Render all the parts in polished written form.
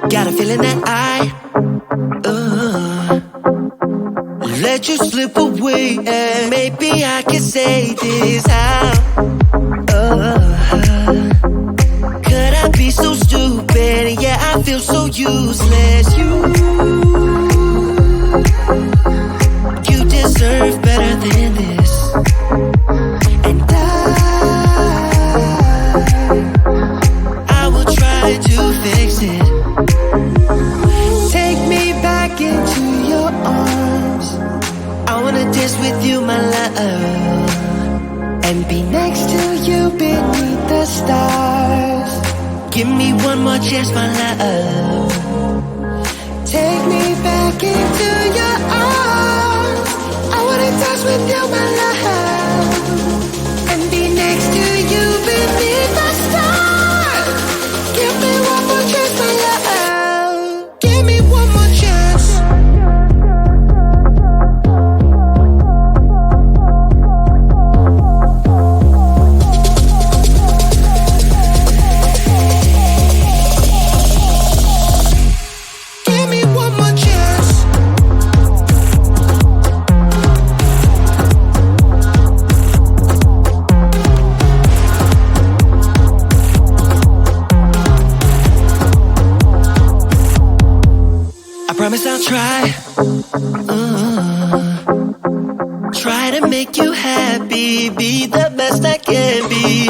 Got a feeling that I let you slip away, and maybe I can say this how. Could I be so stupid? Yeah, I feel so useless. You deserve better than this. And I will try to fix it. Take me back into your arms. I wanna dance with you, my love, and be next to you beneath the stars. Give me one more chance, my love. Take me back into your arms. I wanna dance with you, my love, and be next to you beneath the stars. Give me one more chance, my love. Give me one more chance. Give me one more chance. I promise I'll try. Try to make you happy, be the best I can be.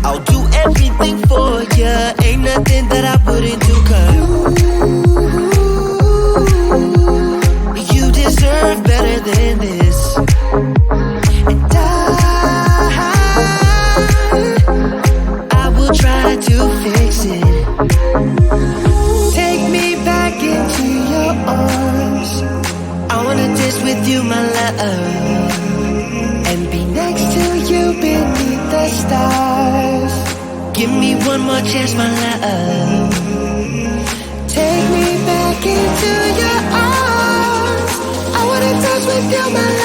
I'll do everything for ya. Ain't nothing that I wouldn't do, 'cause you deserve better than this. And I will try to fix it. Take me back into your arms. I wanna dance with you, my love, and be next to you beneath the stars. Give me one more chance, my love. Take me back into your arms. I wanna dance with you, my love.